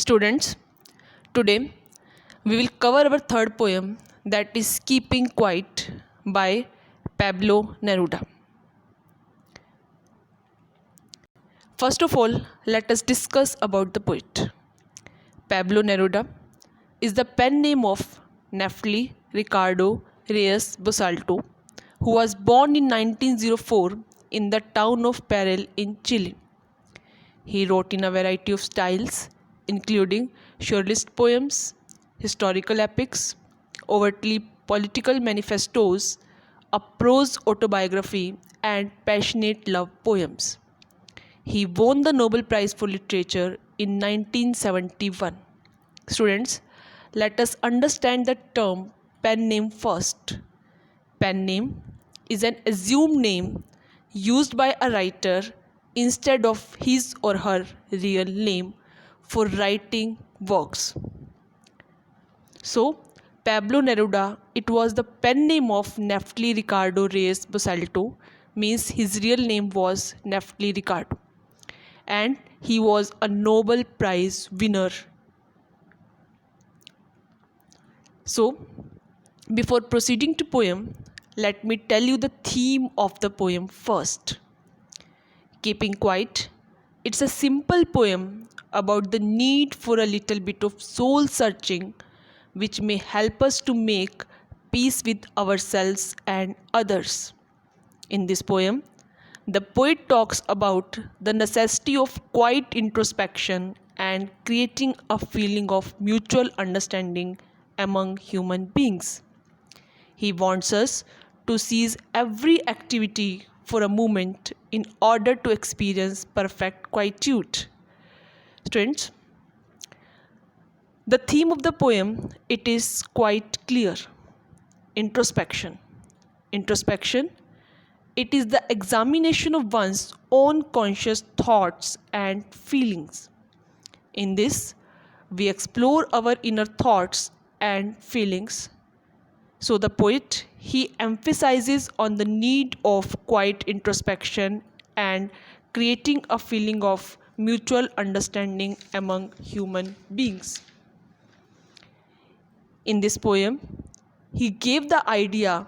Students, today we will cover our third poem, that is Keeping Quiet by Pablo Neruda. First of all, let us discuss about the poet. Pablo Neruda is the pen name of Neftali Ricardo Reyes Basalto, who was born in 1904 in the town of Parel in Chile. He wrote in a variety of styles, including surrealist poems, historical epics, overtly political manifestos, a prose autobiography, and passionate love poems. He won the Nobel Prize for Literature in 1971. Students, let us understand the term pen name first. Pen name is an assumed name used by a writer instead of his or her real name for writing works. So, Pablo Neruda, it was the pen name of Neftali Ricardo Reyes Basalto, means his real name was Neftali Ricardo, and he was a Nobel Prize winner. So, before proceeding to poem, let me tell you the theme of the poem first. Keeping Quiet. It's a simple poem about the need for a little bit of soul searching, which may help us to make peace with ourselves and others. In this poem, the poet talks about the necessity of quiet introspection and creating a feeling of mutual understanding among human beings. He wants us to seize every activity for a moment in order to experience perfect quietude. Students, the theme of the poem, it is quite clear. Introspection. Introspection, it is the examination of one's own conscious thoughts and feelings. In this, we explore our inner thoughts and feelings. So the poet, he emphasizes on the need of quiet introspection and creating a feeling of mutual understanding among human beings. In this poem, he gave the idea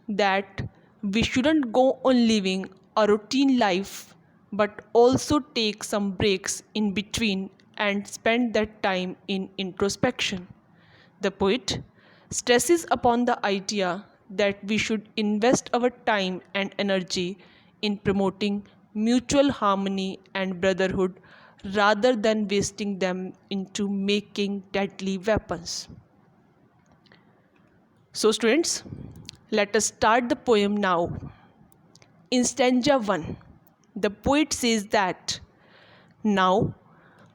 that we shouldn't go on living a routine life but also take some breaks in between and spend that time in introspection. The poet stresses upon the idea that we should invest our time and energy in promoting mutual harmony and brotherhood rather than wasting them into making deadly weapons. So, students, let us start the poem now. In stanza 1, the poet says that now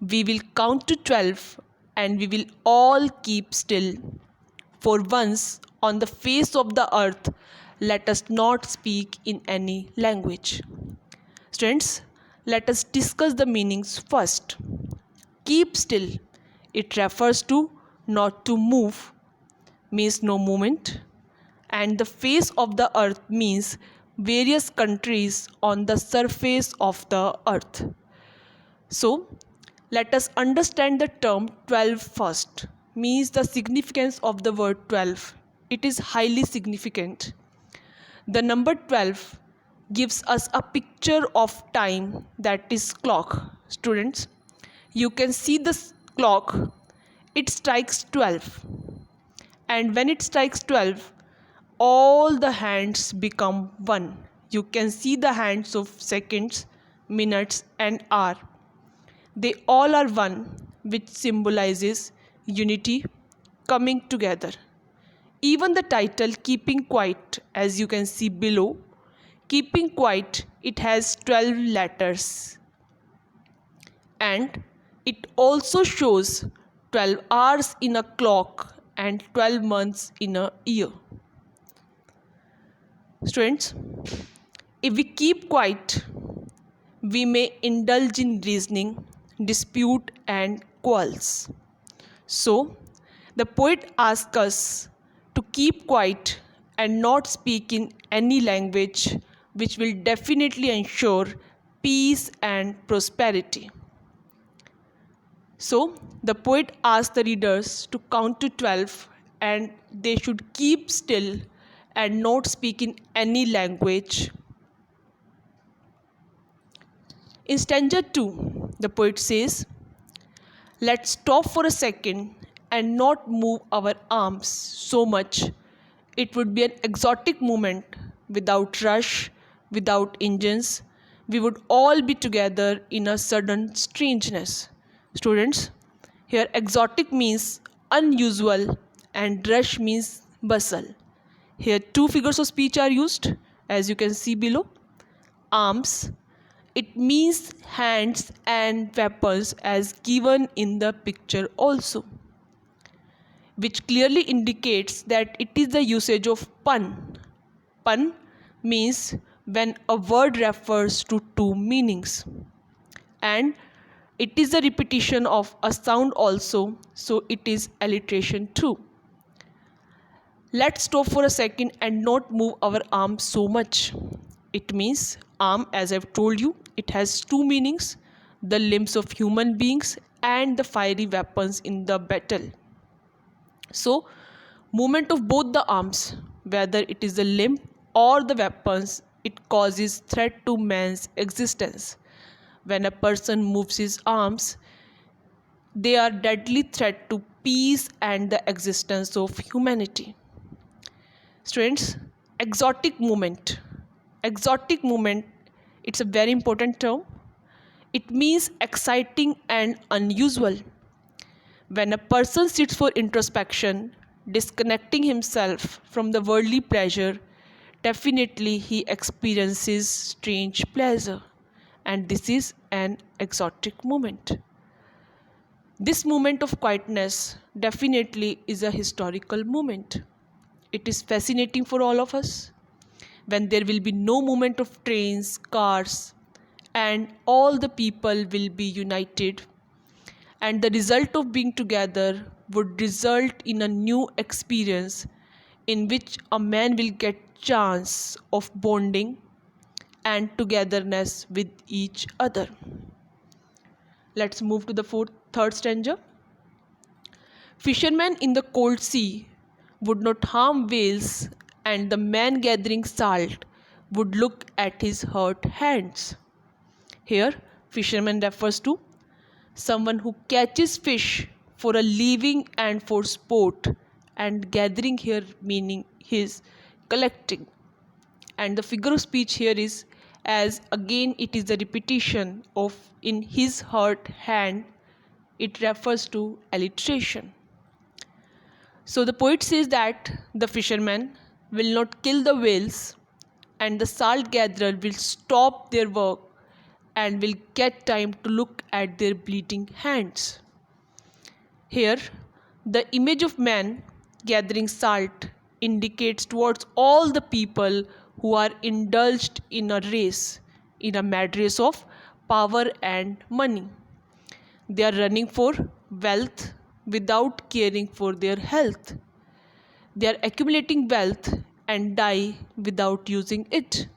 we will count to 12 and we will all keep still. For once on the face of the earth, let us not speak in any language. Students, let us discuss the meanings first. Keep still, it refers to not to move, means no movement, and the face of the earth means various countries on the surface of the earth. So, let us understand the term 12 first, means the significance of the word 12. It is highly significant. The number 12 gives us a picture of time, that is clock. Students, you can see this clock, it strikes 12. And when it strikes 12, all the hands become one. You can see the hands of seconds, minutes, and hour. They all are one, which symbolizes unity, coming together. Even the title Keeping Quiet, as you can see below, Keeping Quiet, it has 12 letters. And it also shows 12 hours in a clock and 12 months in a year. Students, if we keep quiet, we may indulge in reasoning, dispute, and quarrels. So, the poet asks us to keep quiet and not speak in any language, which will definitely ensure peace and prosperity. So the poet asks the readers to count to 12 and they should keep still and not speak in any language. In stanza 2, the poet says, let's stop for a second and not move our arms so much. It would be an exotic moment without rush, without engines. We would all be together in a sudden strangeness. Students, here exotic means unusual and rush means bustle. Here two figures of speech are used as you can see below. Arms, it means hands and weapons as given in the picture also, which clearly indicates that it is the usage of pun. Pun means when a word refers to two meanings, and it is the repetition of a sound also, so it is alliteration too. Let's stop for a second and not move our arms so much. It means arm, as I've told you, it has two meanings: the limbs of human beings and the fiery weapons in the battle. So, movement of both the arms, whether it is the limb or the weapons, it causes threat to man's existence. When a person moves his arms, they are deadly threat to peace and the existence of humanity. Students, exotic movement. Exotic movement, it's a very important term. It means exciting and unusual. When a person sits for introspection, disconnecting himself from the worldly pleasure, definitely he experiences strange pleasure, and this is an exotic moment. This moment of quietness definitely is a historical moment. It is fascinating for all of us when there will be no movement of trains, cars, and all the people will be united, and the result of being together would result in a new experience in which a man will get chance of bonding and togetherness with each other. Let's move to the third stanza. Fishermen in the cold sea would not harm whales, and the man gathering salt would look at his hurt hands. Here, fisherman refers to someone who catches fish for a living and for sport, and gathering here meaning his collecting. And the figure of speech here is, as again it is the repetition of in his hurt hand, it refers to alliteration. So the poet says that the fisherman will not kill the whales and the salt gatherer will stop their work and will get time to look at their bleeding hands. Here, the image of man gathering salt indicates towards all the people who are indulged in a race, in a mad race of power and money. They are running for wealth without caring for their health. They are accumulating wealth and die without using it.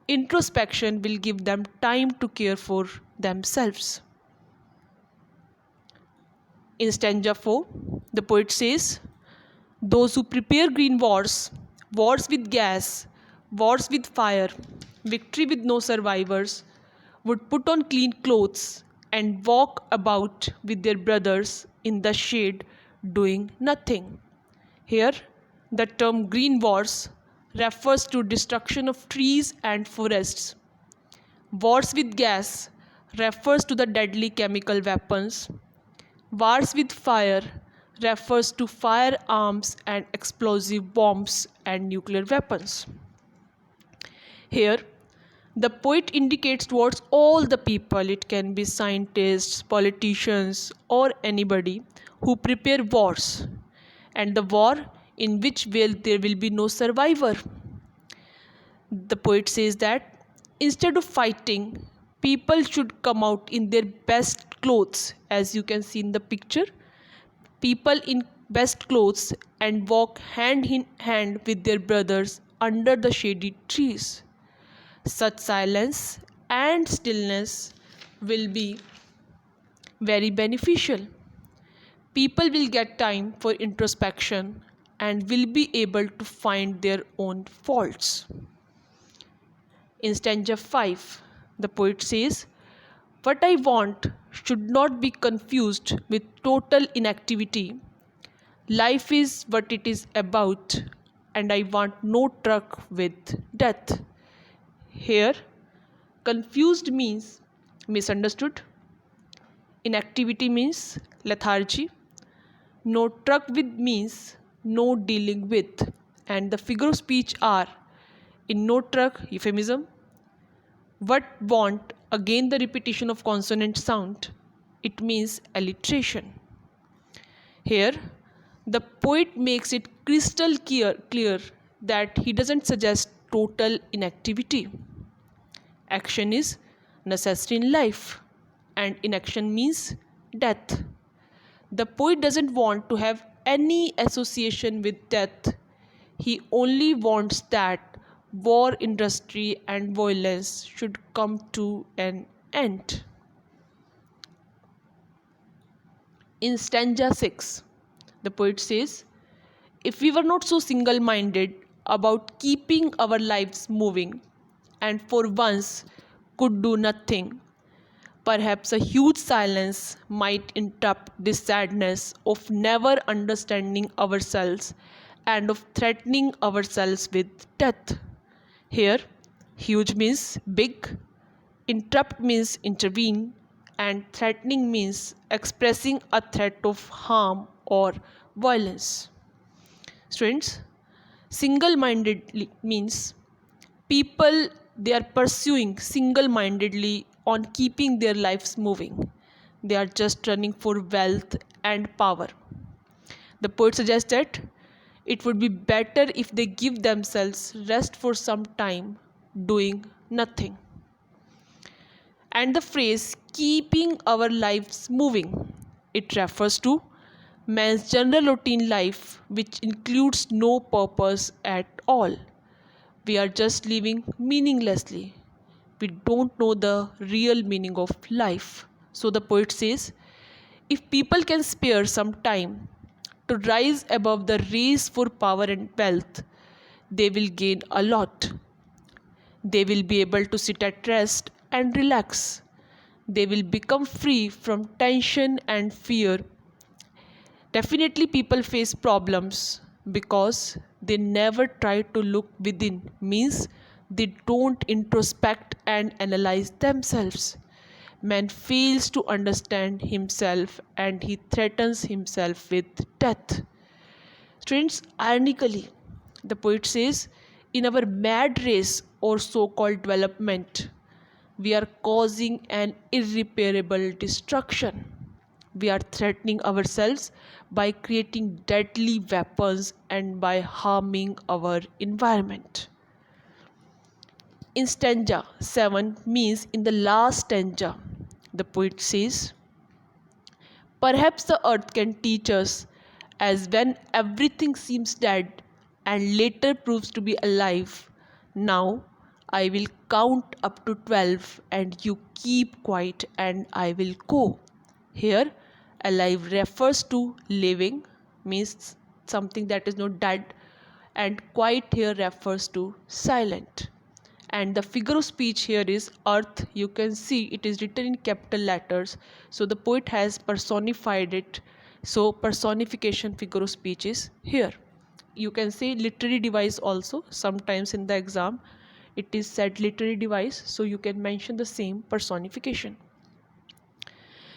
Introspection will give them time to care for themselves. In stanza 4, the poet says, those who prepare green wars, wars with gas, wars with fire, victory with no survivors, would put on clean clothes and walk about with their brothers in the shade doing nothing. Here, the term green wars refers to destruction of trees and forests. Wars with gas refers to the deadly chemical weapons. Wars with fire refers to firearms and explosive bombs and nuclear weapons. Here, the poet indicates towards all the people, it can be scientists, politicians, or anybody who prepare wars, and the war in which there will be no survivor. The poet says that instead of fighting, people should come out in their best clothes, as you can see in the picture. People in best clothes and walk hand in hand with their brothers under the shady trees. Such silence and stillness will be very beneficial. People will get time for introspection and will be able to find their own faults. In stanza 5, the poet says, "What I want should not be confused with total inactivity. Life is what it is about, and I want no truck with death." Here, confused means misunderstood, inactivity means lethargy, no truck with means no dealing with, and the figure of speech are in no truck euphemism, what want again the repetition of consonant sound, it means alliteration. Here, the poet makes it crystal clear that he doesn't suggest total inactivity. Action is necessary in life, and inaction means death. The poet doesn't want to have any association with death. He only wants that war, industry, and violence should come to an end. In stanza 6, the poet says, "If we were not so single minded about keeping our lives moving and for once could do nothing, perhaps a huge silence might interrupt this sadness of never understanding ourselves and of threatening ourselves with death." Here, huge means big, interrupt means intervene, and threatening means expressing a threat of harm or violence. Students, single mindedly means people they are pursuing single mindedly on keeping their lives moving. They are just running for wealth and power. The poet suggests that it would be better if they give themselves rest for some time doing nothing. And the phrase keeping our lives moving, it refers to man's general routine life which includes no purpose at all. We are just living meaninglessly. We don't know the real meaning of life. So the poet says, if people can spare some time to rise above the race for power and wealth, they will gain a lot. They will be able to sit at rest and relax. They will become free from tension and fear. Definitely, people face problems because they never try to look within, means they don't introspect and analyze themselves. Man fails to understand himself and he threatens himself with death. Students, ironically, the poet says, in our mad race or so called development, we are causing an irreparable destruction. We are threatening ourselves by creating deadly weapons and by harming our environment. In stanza 7 means in the last stanza, the poet says, "Perhaps the earth can teach us as when everything seems dead and later proves to be alive. Now I will count up to 12 and you keep quiet and I will go." Here, alive refers to living, means something that is not dead, and quiet here refers to silent. And the figure of speech here is earth. You can see it is written in capital letters, so the poet has personified it. So personification figure of speech is here. You can say literary device also. Sometimes in the exam it is said literary device, so you can mention the same personification.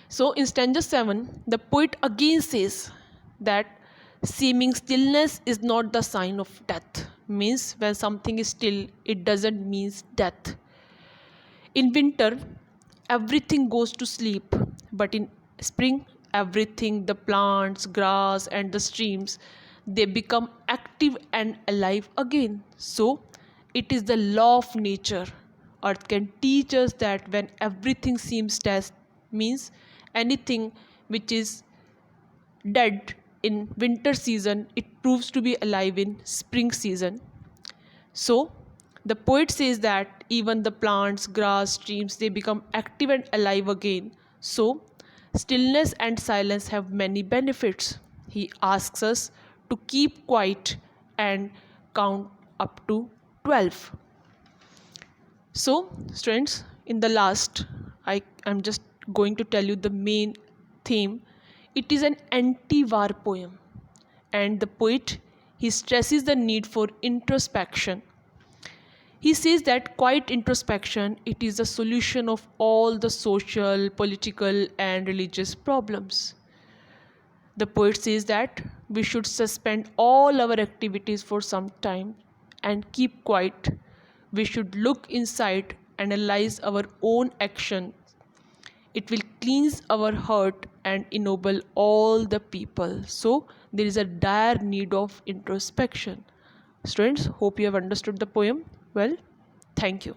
So in stanza 7, the poet again says that seeming stillness is not the sign of death. Means when something is still, it doesn't mean death. In winter, everything goes to sleep, but in spring, everything, the plants, grass, and the streams, they become active and alive again. So it is the law of nature. Earth can teach us that when everything seems dead, means anything which is dead in winter season, it proves to be alive in spring season. So the poet says that even the plants, grass, streams, they become active and alive again. So Stillness and silence have many benefits. He asks us to keep quiet and count up to 12. So, students, in the last, I'm just going to tell you the main theme. It is an anti-war poem, and the poet, he stresses the need for introspection. He says that quiet introspection, it is the solution of all the social, political and religious problems. The poet says that we should suspend all our activities for some time and keep quiet. We should look inside, analyze our own actions. It will cleanse our heart and ennoble all the people. So, there is a dire need of introspection. Students, hope you have understood the poem well. Thank you.